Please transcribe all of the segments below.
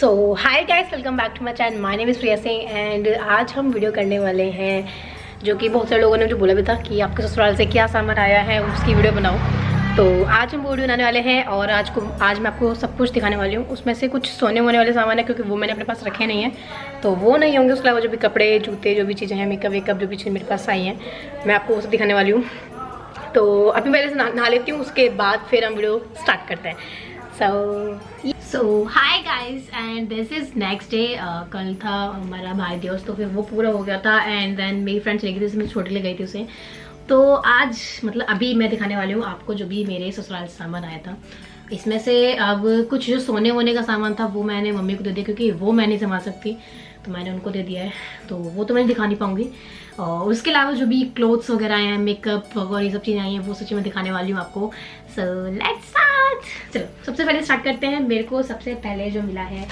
So hi guys, welcome back to my channel. My name is Priya Singh and आज हम video करने वाले हैं जो कि बहुत सारे लोगों ने मुझे बोला भी था कि आपके ससुराल से क्या सामान आया है उसकी वीडियो बनाओ। तो आज हम वीडियो बनाने वाले हैं और आज मैं आपको सब कुछ दिखाने वाली हूँ। उसमें से कुछ सोने वोने वाले सामान है क्योंकि वो मैंने अपने पास रखे नहीं हैं, तो वो नहीं होंगे। उसके अलावा जो भी कपड़े, जूते, जो भी चीज़ें हैं, मेकअप वेकअप, जो भी चीज़ें मेरे पास आई हैं, मैं आपको वो सब दिखाने वाली हूँ। तो अभी पहले से नहा लेती हूँ, उसके बाद फिर हम वीडियो स्टार्ट करते हैं। So hi guys and this is next day. कल था हमारा भाई दिवस, तो फिर वो पूरा हो गया था एंड देन मेरी फ्रेंड्स ले गई थी, मैं छोटी ले गई थी उसे। तो आज मतलब अभी मैं दिखाने वाली हूँ आपको जो भी मेरे ससुराल से सामान आया था। इसमें से अब कुछ जो सोने वोने का सामान था वो मैंने मम्मी को दे दिया क्योंकि वो मैं नहीं संभाल सकती, तो मैंने उनको दे दिया है। तो वो तो मैं दिखा नहीं पाऊँगी। और उसके अलावा जो भी क्लोथ्स वगैरह आए हैं, मेकअप वगैरह, ये सब चीज़ें आई हैं, वो सब चीज़ मैं दिखाने वाली हूँ आपको। So let's start. चलो सबसे पहले स्टार्ट करते हैं। मेरे को सबसे पहले जो मिला है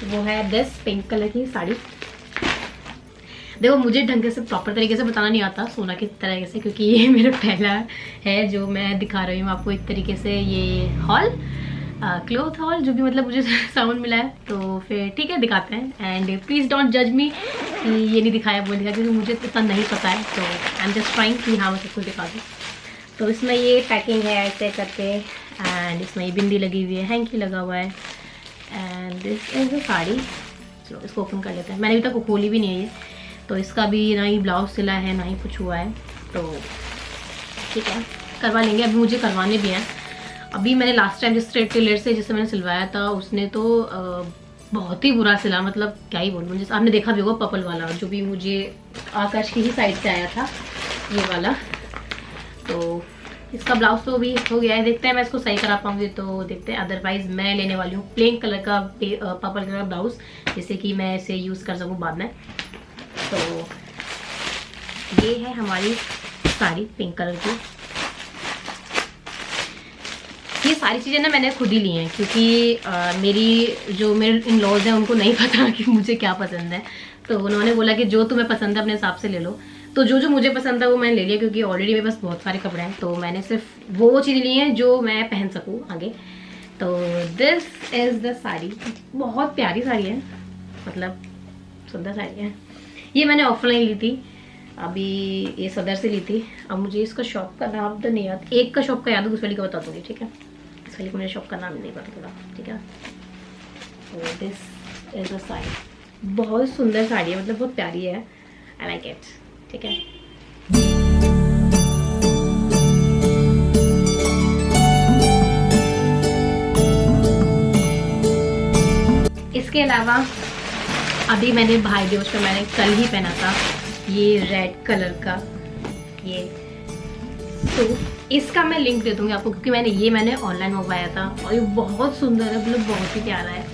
वो है दिस पिंक कलर की साड़ी। देखो मुझे ढंग से प्रॉपर तरीके से बताना नहीं आता सोना किस तरीके से, क्योंकि ये मेरा पहला है जो मैं दिखा रही हूँ आपको एक तरीके से। ये हॉल क्लोथ हॉल जो भी मतलब मुझे साउंड मिला है, तो फिर ठीक है दिखाते हैं। एंड प्लीज़ डोंट जज मी कि ये नहीं दिखाया वो दिखाया, क्योंकि मुझे इतना नहीं पता है। तो आई एम जस्ट ट्राइंग कि हाँ मैं सब कुछ दिखा दूँ। तो इसमें ये पैकिंग है ऐसे करके एंड इसमें ये बिंदी लगी हुई है, हैंकी लगा हुआ है and this is a sari. चलो इसको ओपन कर लेते हैं। मैंने अभी तक खोली भी नहीं है ये, तो इसका भी ना ही ब्लाउज सिला है ना ही कुछ हुआ है, तो ठीक है करवा लेंगे। अभी मुझे करवाने भी हैं। अभी मैंने लास्ट टाइम जिस टेलर से जिससे मैंने सिलवाया था उसने तो बहुत ही बुरा सिला, मतलब क्या ही बोलूँ। जैसे आपने देखा भी होगा पर्पल वाला जो भी मुझे आकाश की ही साइड से आया था ये वाला, तो इसका ब्लाउज तो भी हो गया है। देखते हैं मैं इसको सही करा पाऊंगी तो देखते हैं, अदरवाइज मैं लेने वाली हूँ प्लेन कलर का पर्पल कलर का ब्लाउज, जिससे कि मैं इसे यूज़ कर सकूँ बाद में। तो ये है हमारी साड़ी पिंक कलर की। ये सारी चीज़ें ना मैंने खुद ही ली हैं क्योंकि मेरे इन लॉज हैं उनको नहीं पता कि मुझे क्या पसंद है, तो उन्होंने बोला कि जो तुम्हें पसंद है अपने हिसाब से ले लो। तो जो मुझे पसंद है वो मैंने ले लिया, क्योंकि ऑलरेडी मेरे पास बहुत सारे कपड़े हैं, तो मैंने सिर्फ वो चीज़ ली हैं जो मैं पहन सकूँ आगे। तो दिस इज़ द साड़ी। बहुत प्यारी साड़ी है, मतलब सुंदर साड़ी है। ये मैंने ऑफलाइन ली थी, अभी ये सदर से ली थी। अब मुझे इसका शॉप का नाम तो नहीं याद, एक का शॉप का याद है, दूसरे वाली का बता दूँगी, ठीक है। इस वाली को मेरे शॉप का नाम नहीं पता थोड़ा, ठीक है। तो दिस इज अ साड़ी। बहुत सुंदर साड़ी है, मतलब बहुत प्यारी है, आई लाइक इट, ठीक है। इसके अलावा अभी मैंने भाई दिवस पे मैंने कल ही पहना था ये रेड कलर का ये, तो इसका मैं लिंक दे दूंगी आपको, क्योंकि मैंने ऑनलाइन मंगवाया था और ये बहुत सुंदर है, मतलब बहुत ही प्यारा है।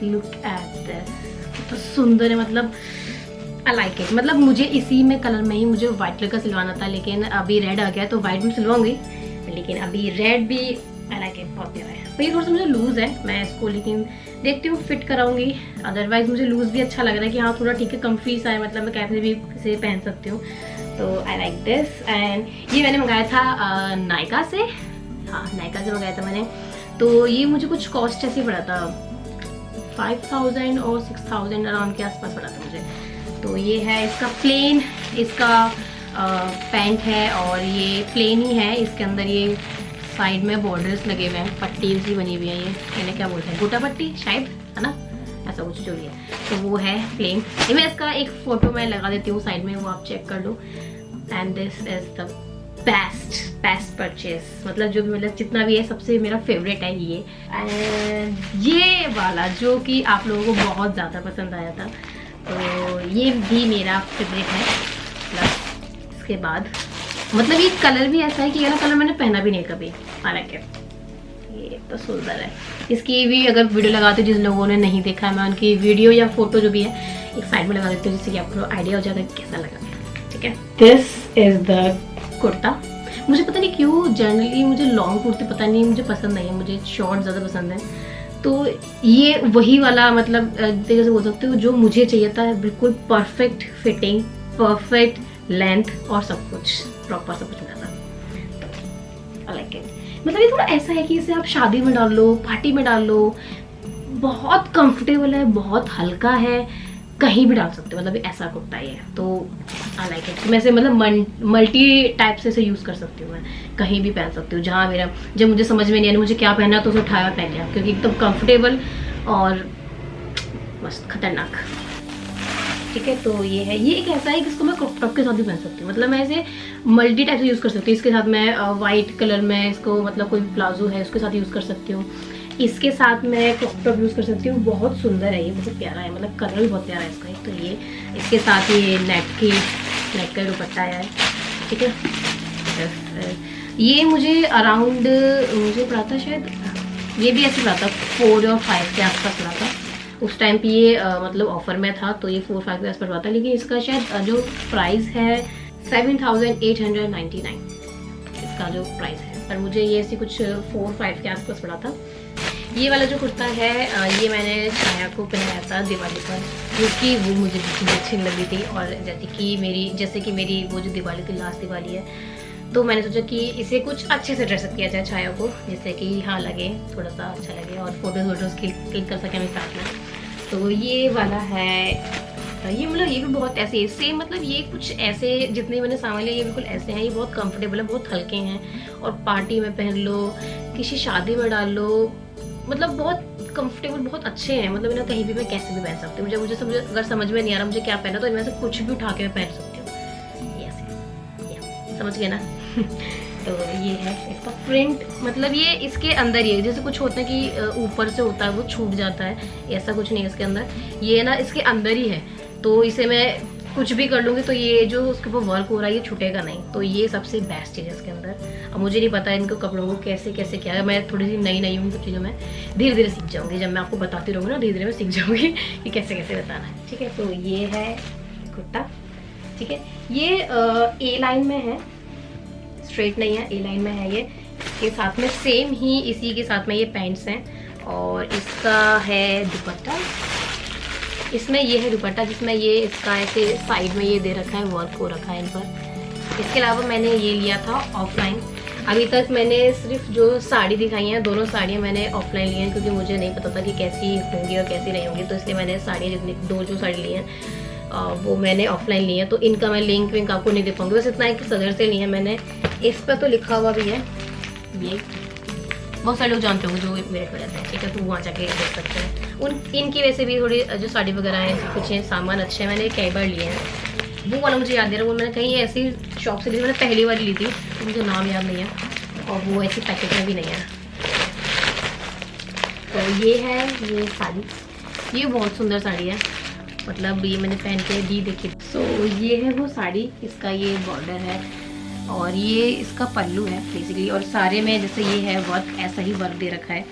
लुक एट दिस, तो सुंदर है, मतलब आई लाइक इट। मतलब मुझे इसी में कलर में ही मुझे व्हाइट कलर का सिलवाना था, लेकिन अभी रेड आ गया तो व्हाइट में सिलवाऊंगी, लेकिन अभी रेड भी आई लाइक इट, बहुत प्यारा है। तो ये थोड़ा सा मुझे लूज़ है, मैं इसको लेकिन देखती हूँ फिट कराऊंगी। अदरवाइज मुझे लूज़ भी अच्छा लग रहा है कि हाँ थोड़ा ठीक है, कम्फी सा है, मतलब मैं कैसे भी इसे पहन सकती हूँ। तो आई लाइक दिस। एंड ये मैंने मंगाया था नायका से, हाँ नायका से मंगाया था मैंने। तो ये मुझे कुछ कॉस्ट ऐसे पड़ा था, 5000 और 6000 अराउंड के आसपास पड़ा था मुझे। तो ये है इसका प्लेन, इसका पैंट है और ये प्लेन ही है। इसके अंदर ये साइड में बॉर्डर्स लगे हुए हैं, पट्टी सी बनी हुई है, ये इन्हें क्या बोलते हैं, गोटा पट्टी शायद, है ना, ऐसा कुछ जो भी है। तो वो है प्लेन। ये मैं इसका एक फ़ोटो मैं लगा देती हूँ साइड में, वो आप चेक कर लो। And this is the best purchase, मतलब जो भी मतलब जितना भी है सबसे मेरा फेवरेट है ये। एंड ये वाला जो कि आप लोगों को बहुत ज़्यादा पसंद आया था, तो ये भी मेरा फेवरेट है। प्लस इसके बाद मतलब ये कलर भी ऐसा है कि ये कलर मैंने पहना भी नहीं कभी, हालांकि ये तो सुंदर है। इसकी भी अगर वीडियो लगाती हूँ, जिन लोगों ने नहीं देखा है, मैं उनकी वीडियो या फोटो जो भी है एक साइड में लगा देती हूँ, जिससे कि आपको आइडिया हो जाएगा कैसा लगा, ठीक है। This is the kurta. मुझे पता नहीं क्यों जनरली मुझे लॉन्ग कुर्ते पता नहीं मुझे पसंद नहीं है, मुझे शॉर्ट ज़्यादा पसंद है। तो ये वही वाला मतलब तरीके से बोल सकते हो जो मुझे चाहिए था, बिल्कुल परफेक्ट फिटिंग, परफेक्ट लेंथ और सब कुछ प्रॉपर सब कुछ मिला था। I like it. मतलब ये थोड़ा ऐसा है कि इसे आप शादी में डाल लो, पार्टी में डाल लो, बहुत कंफर्टेबल है, बहुत हल्का है, कहीं भी डाल सकते हो, मतलब ऐसा कुर्ता ही है। तो आई लाइक इट। मैं इसे मतलब मल्टी टाइप से इसे यूज़ कर सकती हूँ, मैं कहीं भी पहन सकती हूँ। जहाँ मेरा जब मुझे समझ में नहीं आया मुझे क्या पहनना तो उसे उठाया पहन लिया, क्योंकि एकदम कंफर्टेबल और मस्त खतरनाक। ठीक है, तो ये है, ये एक ऐसा है कि इसको मैं क्रॉप टॉप के साथ भी पहन सकती हूँ, मतलब मैं इसे मल्टी टाइप से यूज़ कर सकती हूँ। इसके साथ मैं वाइट कलर में इसको, मतलब कोई प्लाजो है उसके साथ यूज़ कर सकती हूँ। इसके साथ मैं क्रॉप टॉप यूज़ कर सकती हूँ। बहुत सुंदर है ये, बहुत प्यारा है, मतलब कलर भी बहुत प्यारा है इसका। तो ये इसके साथ ये नेट का दुपट्टा है। ठीक है, ये मुझे अराउंड मुझे पड़ा था शायद, ये भी ऐसे पड़ा था 4 और 5 के आसपास पड़ा था उस टाइम पे। ये मतलब ऑफर में था तो ये 4-5 के आसपास पड़ा था, लेकिन इसका शायद जो प्राइस है 7,899 इसका जो प्राइस है, पर मुझे ये ऐसी कुछ 4-5 के आसपास पड़ा था। ये वाला जो कुर्ता है ये मैंने छाया को पहनाया था दिवाली पर, क्योंकि वो मुझे बहुत अच्छी लगी थी। और जैसे कि मेरी वो जो दिवाली थी, लास्ट दिवाली है, तो मैंने सोचा कि इसे कुछ अच्छे से ड्रेसअप किया जाए छाया को, जिससे कि हाँ लगे, थोड़ा सा अच्छा लगे और फोटोज़ क्लिक कर सकें हम साथ में। तो ये वाला है, ये मतलब ये भी बहुत ऐसे सेम, मतलब ये कुछ ऐसे जितने मैंने सामान लिए ये बिल्कुल ऐसे हैं। ये बहुत कंफर्टेबल है, बहुत हल्के हैं और पार्टी में पहन लो, किसी शादी में डाल लो, मतलब बहुत कंफर्टेबल, बहुत अच्छे हैं। मतलब ना कहीं भी मैं कैसे भी पहन सकती हूँ। मुझे अगर समझ में नहीं आ रहा मुझे क्या पहना, तो इनमें से कुछ भी उठा के मैं पहन सकती हूँ। ऐसे समझ गए ना। तो ये है इसका प्रिंट, मतलब ये इसके अंदर ही है। जैसे कुछ होता है कि ऊपर से होता है वो छूट जाता है, ऐसा कुछ नहीं है इसके अंदर। ये ना इसके अंदर ही है, तो इसे मैं कुछ भी कर लूँगी तो ये जो उसके ऊपर वर्क हो रहा है ये छूटेगा नहीं। तो ये सबसे बेस्ट चीज़ है इसके अंदर। अब मुझे नहीं पता इनको कपड़ों को कैसे कैसे क्या है, मैं थोड़ी सी नई हूँ, सब चीज़ों में धीरे धीरे सीख जाऊँगी। जब मैं आपको बताती रहूँगी ना, धीरे धीरे मैं सीख जाऊँगी कि कैसे कैसे बताना है। ठीक है, तो ये है कुर्ता। ठीक है, ये ए लाइन में है, स्ट्रेट नहीं है, ए लाइन में है ये। इसके साथ में सेम ही इसी के साथ में ये पैंट्स हैं और इसका है दुपट्टा। इसमें ये है दुपट्टा जिसमें ये इसका ऐसे साइड में ये दे रखा है, वर्क हो रखा है इन पर। इसके अलावा मैंने ये लिया था ऑफलाइन। अभी तक मैंने सिर्फ जो साड़ी दिखाई हैं, दोनों साड़ियाँ मैंने ऑफलाइन ली हैं, क्योंकि मुझे नहीं पता था कि कैसी होंगी और कैसी नहीं होंगी। तो इसलिए मैंने साड़ियाँ जितनी 2 जो साड़ी ली हैं वो मैंने ऑफलाइन ली है। तो इनका मैं लिंक आपको नहीं दे पाऊँगी, बस इतना है कि सदर से ली है मैंने। इस पर तो लिखा हुआ भी है, ये बहुत सारे लोग जानते होंगे जो मेरे पे रहते हैं। ठीक है, तो वहाँ जाके देख सकते हैं। इनकी वैसे भी थोड़ी जो साड़ी वगैरह है, कुछ है सामान अच्छे हैं, मैंने कई बार लिए हैं। वो वाला मुझे याद नहीं रहा, वो मैंने कहीं ऐसी शॉप से ली, मैंने पहली बार ली थी, तो मुझे नाम याद नहीं है, और वो ऐसी पैकेट में भी नहीं है। तो ये है ये साड़ी, ये बहुत सुंदर साड़ी है, मतलब ये मैंने पहन के भी देखी। सो ये है वो साड़ी, इसका ये बॉर्डर है और ये इसका पल्लू है बेसिकली, और सारे में जैसे ये है वर्क, ऐसा ही वर्क दे रखा है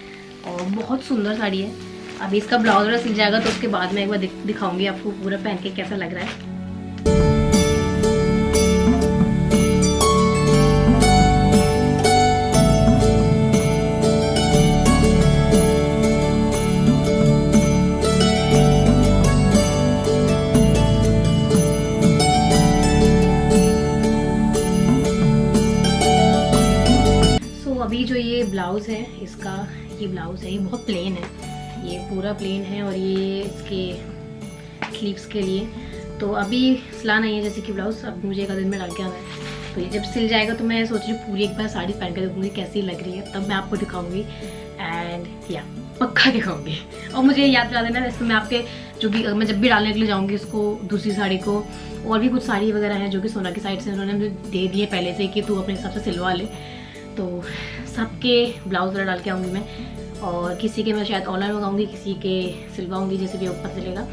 और बहुत सुंदर साड़ी है। अभी इसका ब्लाउज वगैरह सिल जाएगा तो उसके बाद मैं एक बार दिखाऊंगी आपको पूरा पहन के कैसा लग रहा है। अभी जो ये ब्लाउज़ है इसका, ये ब्लाउज़ है, ये बहुत प्लेन है, ये पूरा प्लेन है और ये इसके स्लीव्स के लिए तो अभी सिला नहीं है जैसे कि ब्लाउज़, अब मुझे एक दिन में डाल के आना है। तो ये जब सिल जाएगा तो मैं सोच रही हूँ पूरी एक बार साड़ी पहन कर देखूँगी कैसी लग रही है, तब मैं आपको दिखाऊँगी एंड या पक्का दिखाऊँगी। और मुझे याद दिला देना, वैसे मैं आपके जो भी मैं जब भी डालने के लिए जाऊँगी इसको, दूसरी साड़ी को, और भी कुछ साड़ी वगैरह है जो कि सोना की साइड से उन्होंने मुझे दे दिए पहले से कि तू अपने हिसाब से सिलवा ले, तो सबके ब्लाउज वगैरह डाल के आऊँगी मैं। और किसी के मैं शायद ऑनलाइन मंगाऊंगी, किसी के सिलवाऊंगी, जैसे भी आपको पता चलेगा।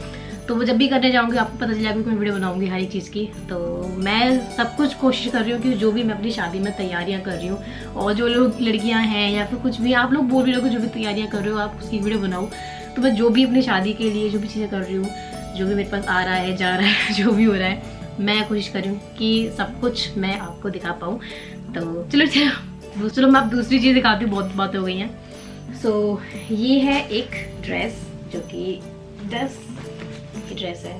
तो वो जब भी करने जाऊँगी आपको पता चलेगा कि मैं वीडियो बनाऊंगी हर एक चीज़ की। तो मैं सब कुछ कोशिश कर रही हूँ कि जो भी मैं अपनी शादी में तैयारियाँ कर रही हूँ, और जो लोग लड़कियाँ हैं या फिर कुछ भी आप लोग बोल रहे हो जो भी तैयारियाँ कर रहे हो आप उसकी वीडियो बनाओ। तो मैं जो भी अपनी शादी के लिए जो भी चीज़ें कर रही हूँ, जो भी मेरे पास आ रहा है जा रहा है जो भी हो रहा है, मैं कोशिश कर रही हूँ कि सब कुछ मैं आपको दिखा पाऊँ। तो चलो मैं आप दूसरी चीज़ दिखाती हूँ, बहुत बातें हो गई हैं। सो ये है एक ड्रेस जो कि ड्रेस है,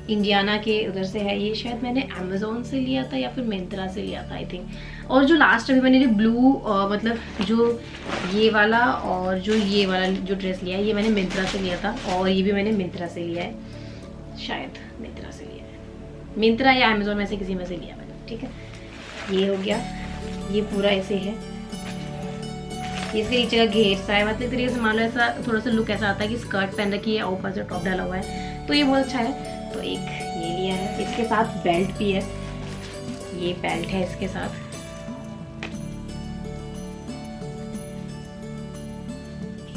इंडियाना के उधर से है। ये शायद मैंने अमेज़ोन से लिया था या फिर मिंत्रा से लिया था आई थिंक। और जो लास्ट अभी मैंने जो ब्लू मतलब जो ये वाला और जो ये वाला जो ड्रेस लिया है ये मैंने मिंत्रा से लिया था, और ये भी मैंने मिंत्रा से लिया है, शायद मिंत्रा से लिया है, मिंत्रा या अमेज़ोन में से किसी में से लिया मैंने। ठीक है, ये हो गया। ये पूरा ऐसे है, इसके नीचे का घेर सा है, मतलब तरीके से मान लो ऐसा थोड़ा सा लुक ऐसा आता है कि स्कर्ट पहन रखी है और ऊपर से टॉप डाला हुआ है, तो ये बहुत अच्छा है। तो एक ये लिया है, इसके साथ बेल्ट भी है, ये बेल्ट है इसके साथ।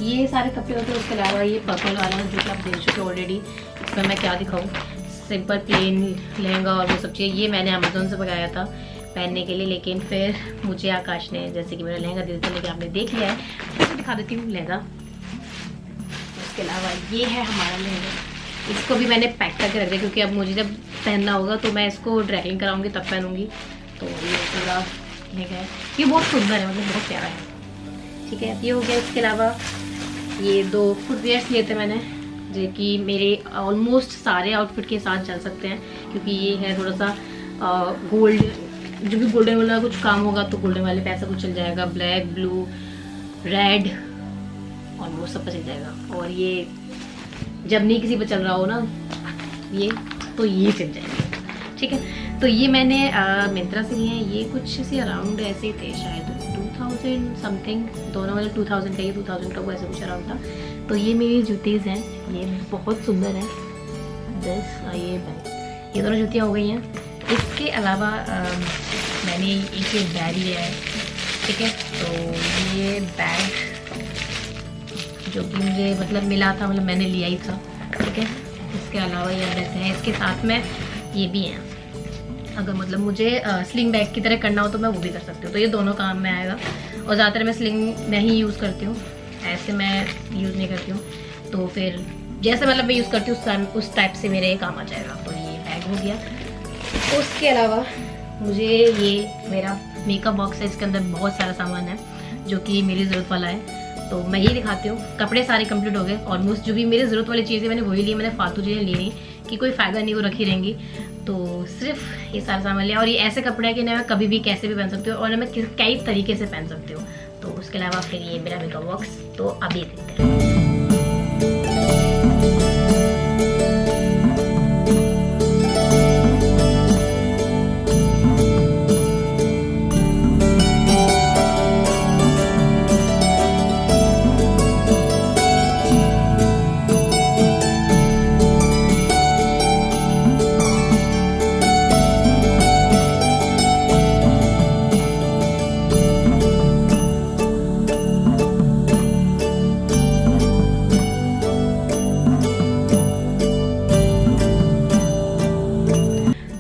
ये सारे कपड़े होते हैं। उसके अलावा ये पर्पल वाला जो कि आप देख चुके ऑलरेडी, इसमें मैं क्या दिखाऊँ, सिंपल प्लेन लहंगा और वो सब चीज़ें, ये मैंने अमेज़ोन से मंगाया था पहनने के लिए, लेकिन फिर मुझे आकाश ने जैसे कि मेरा लहंगा दे दिया, लेकिन आपने देख लिया है, तो दिखा देती हूँ लहंगा। उसके अलावा ये है हमारा लहंगा, इसको भी मैंने पैक करके रख दिया क्योंकि अब मुझे जब पहनना होगा तो मैं इसको ड्राइविंग कराऊंगी तब पहनूंगी। तो ये पूरा लहंगा है, ये बहुत सुंदर है, मतलब बहुत प्यारा है। ठीक है, ये हो गया। इसके अलावा ये 2 फुटवेयर्स लिए थे मैंने, जो कि मेरे ऑलमोस्ट सारे आउटफिट के साथ चल सकते हैं, क्योंकि ये है थोड़ा सा गोल्ड, जो भी गोल्डन वाला कुछ काम होगा तो गोल्डन वाले पैसा कुछ चल जाएगा, ब्लैक, ब्लू, रेड ऑलमोस्ट सब पर चल जाएगा। और ये जब नहीं किसी पर चल रहा हो ना ये, तो ये चल जाएगा। ठीक है, तो ये मैंने मिंत्रा से लिए हैं। ये कुछ ऐसे अराउंड ऐसे ही थे, शायद 2000 समथिंग, दोनों वाले 2000 का, ये 2000 का, वो ऐसे कुछ अराउंड था। तो ये मेरी जूतीज़ हैं, ये बहुत सुंदर है। ये दोनों जूतियाँ हो गई हैं। इसके अलावा मैंने एक बैग लिया है। ठीक है, तो ये बैग जो कि मुझे मतलब मिला था, मतलब मैंने लिया ही था। ठीक है, इसके अलावा ये ड्रेस है, इसके साथ में ये भी हैं, अगर मतलब मुझे स्लिंग बैग की तरह करना हो तो मैं वो भी कर सकती हूँ। तो ये दोनों काम में आएगा, और ज़्यादातर मैं स्लिंग में ही यूज़ करती हूँ, ऐसे मैं यूज़ नहीं करती हूँ। तो फिर जैसे मतलब मैं यूज़ करती हूँ उस टाइप से मेरे काम आ जाएगा। तो ये बैग हो गया। उसके अलावा मुझे ये मेरा मेकअप बॉक्स है, इसके अंदर बहुत सारा सामान है जो कि मेरी ज़रूरत वाला है। तो मैं ये दिखाती हूँ। कपड़े सारे कंप्लीट हो गए ऑलमोस्ट, जो भी मेरी ज़रूरत वाली चीज़ें मैंने वही ली, मैंने फालतू चीज़ें ली नहीं कि कोई फ़ायदा नहीं, वो रखी रहेंगी। तो सिर्फ ये सारा सामान लिया, और ये ऐसे कपड़े हैं कि मैं कभी भी कैसे भी पहन सकती हूँ, और मैं कई तरीके से पहन सकती हूँ। तो उसके अलावा फिर ये मेरा मेकअप बॉक्स, तो अब ये देखते हैं।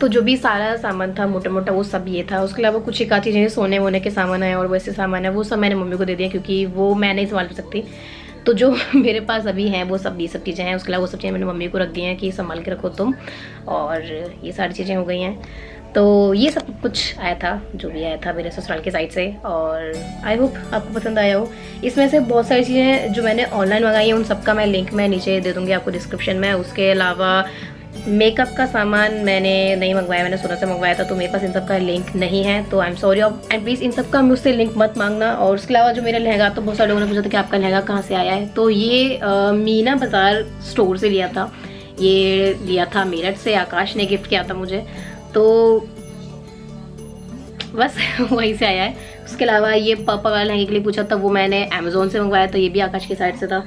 तो जो भी सारा सामान था मोटा मोटा वो सब ये था। उसके अलावा कुछ एक आधी चीज़ें सोने वोने के सामान है और वैसे सामान है, वो सब मैंने मम्मी को दे दिया क्योंकि वो मैं नहीं संभाल सकती। तो जो मेरे पास अभी हैं वो सब ये सब चीज़ें हैं। उसके अलावा वो सब चीज़ें मैंने मम्मी को रख दी हैं कि संभाल के रखो तुम, और ये सारी चीज़ें हो गई हैं। तो ये सब कुछ आया था, जो भी आया था मेरे ससुराल के साइड से, और आई होप आपको पसंद आया हो। इसमें से बहुत सारी चीज़ें जो मैंने ऑनलाइन मंगाई हैं उन सबका मैं लिंक मैं नीचे दे दूँगी आपको डिस्क्रिप्शन में। उसके अलावा मेकअप का सामान मैंने नहीं मंगवाया, मैंने सोना से मंगवाया था, तो मेरे पास इन सब का लिंक नहीं है, तो I am sorry. And please इन सब का मुझसे लिंक मत मांगना। और उसके अलावा जो मेरा लहंगा, तो बहुत सारे लोगों ने पूछा था कि आपका लहंगा कहाँ से आया है, तो ये मीना बाज़ार स्टोर से लिया था। ये लिया था मेरठ से, आकाश ने गिफ्ट किया था मुझे, तो बस वहीं से आया है। उसके अलावा ये पर्पल वाला लहंगे के लिए पूछा था, वो मैंने अमेज़ोन से मंगवाया था, ये भी आकाश की साइड से था।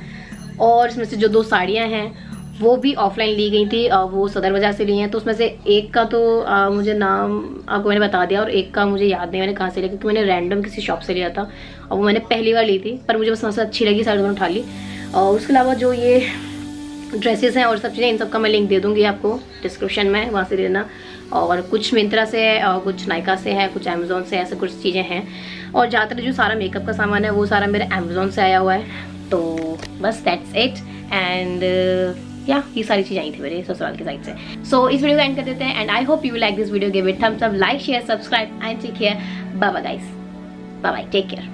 और इसमें से जो 2 साड़ियाँ हैं वो भी ऑफलाइन ली गई थी, वो सदर बाज़ार से ली हैं। तो उसमें से एक का तो मुझे नाम आपको मैंने बता दिया, और एक का मुझे याद नहीं मैंने कहाँ से लिया, क्योंकि मैंने रैंडम किसी शॉप से लिया था और वो मैंने पहली बार ली थी, पर मुझे बस सबसे अच्छी लगी, साड़ी दोनों उठा ली। और उसके अलावा जो ये ड्रेसेस हैं और सब चीज़ें, इन सब का मैं लिंक दे दूँगी आपको डिस्क्रिप्शन में, वहाँ से लेना। और कुछ मिंत्रा से है और कुछ नायका से है, कुछ अमेज़ोन से, ऐसे कुछ चीज़ें हैं। और ज़्यादातर जो सारा मेकअप का सामान है वो सारा मेरे अमेज़ोन से आया हुआ है। तो बस दैट्स इट। एंड या ये सारी चीज़ें आई थी मेरे ससुराल की साइड से। सो इस वीडियो को एंड कर देते हैं। And I hope you like this video, give it thumbs up, like share subscribe and take care. Bye bye guys, bye bye, take care.